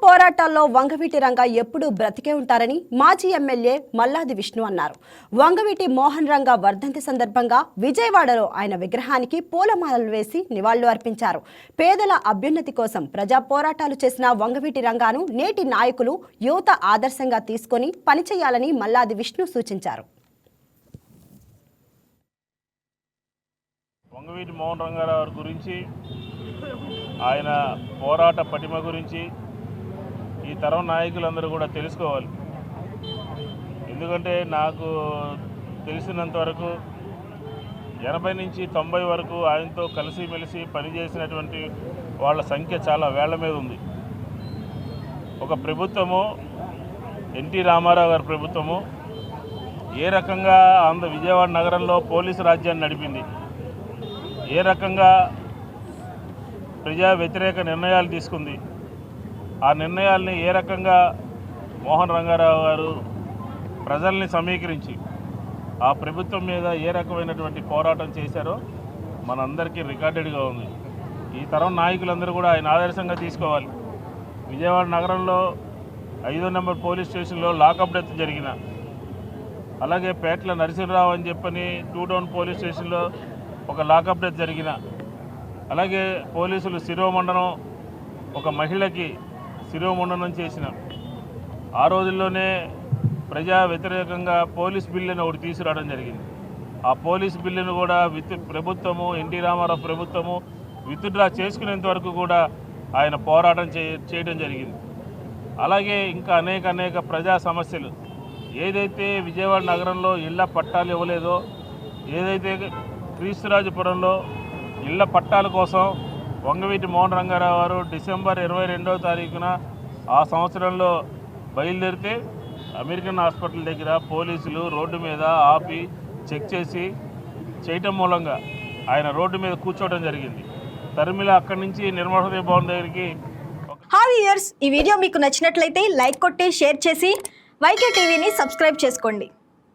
పోరాటాల్లో వంగవీటి రంగా ఎప్పుడూ బ్రతికే ఉంటారని మాజీ ఎమ్మెల్యే మల్లాది విష్ణు అన్నారు. వంగవీటి మోహన్ రంగా వర్ధంతి సందర్భంగా విజయవాడలో ఆయన విగ్రహానికి పూలమాలలు వేసి నివాళులు అర్పించారు. పేదల అభ్యున్నతి కోసం ప్రజా పోరాటాలు చేసిన వంగవీటి రంగాను నేటి నాయకులు యువత ఆదర్శంగా తీసుకొని పనిచేయాలని మల్లాది విష్ణు సూచించారు. వంగవీటి మోహన్ రంగారావు గురించి, ఆయన పోరాట పటిమ గురించి ఈ తరం నాయకులందరూ కూడా తెలుసుకోవాలి. ఎందుకంటే నాకు తెలిసినంత వరకు 80 నుంచి 90 వరకు ఆయనతో కలిసిమెలిసి పనిచేసినటువంటి వాళ్ళ సంఖ్య చాలా వేళ్ల మీద ఉంది. ఒక ప్రభుత్వము, ఎన్టీ రామారావు గారి ప్రభుత్వము ఏ రకంగా విజయవాడ నగరంలో పోలీసు రాజ్యాన్ని నడిపింది, ఏ రకంగా ప్రజా వ్యతిరేక నిర్ణయాలు తీసుకుంది, ఆ నిర్ణయాల్ని ఏ రకంగా మోహన్ రంగారావు గారు ప్రజల్ని సమీకరించి ఆ ప్రభుత్వం మీద ఏ రకమైనటువంటి పోరాటం చేశారో మనందరికీ రికార్డెడ్గా ఉంది. ఈ తరం నాయకులందరూ కూడా ఆయన ఆదర్శంగా తీసుకోవాలి. విజయవాడ నగరంలో 5వ నెంబర్ పోలీస్ స్టేషన్లో లాకప్ డెత్ జరిగిన, అలాగే పేట్ల నరసింహరావు అని చెప్పని 2 టౌన్ పోలీస్ స్టేషన్లో ఒక లాకప్ డెత్ జరిగిన, అలాగే పోలీసులు శిరోమండనం ఒక మహిళకి శిరోమండనం చేసిన, ఆ రోజుల్లోనే ప్రజా వ్యతిరేకంగా పోలీస్ బిల్లును ఒకటి తీసుకురావడం జరిగింది. ఆ పోలీస్ బిల్లును కూడా ప్రభుత్వము, ఎన్టీ రామారావు ప్రభుత్వము విత్డ్రా చేసుకునేంత వరకు కూడా ఆయన పోరాటం చేయడం జరిగింది. అలాగే ఇంకా అనేక ప్రజా సమస్యలు, ఏదైతే విజయవాడ నగరంలో ఇళ్ల పట్టాలు ఇవ్వలేదో, ఏదైతే క్రీస్తురాజపురంలో ఇళ్ల పట్టాల కోసం వంగవీటి మోహన్ రంగారావు గారు డిసెంబర్ 22వ తారీఖున ఆ సంవత్సరంలో బయలుదేరితే అమెరికన్ హాస్పిటల్ దగ్గర పోలీసులు రోడ్డు మీద ఆపి చెక్ చేసి చేయటం మూలంగా ఆయన రోడ్డు మీద కూర్చోవడం జరిగింది. తరిమిల అక్కడి నుంచి నిర్మల హృదయ భవన్ దగ్గరికి. హాయ్ వ్యూయర్స్, ఈ వీడియో మీకు నచ్చినట్లయితే లైక్ కొట్టి షేర్ చేసి వైకే టీవీని సబ్స్క్రైబ్ చేసుకోండి.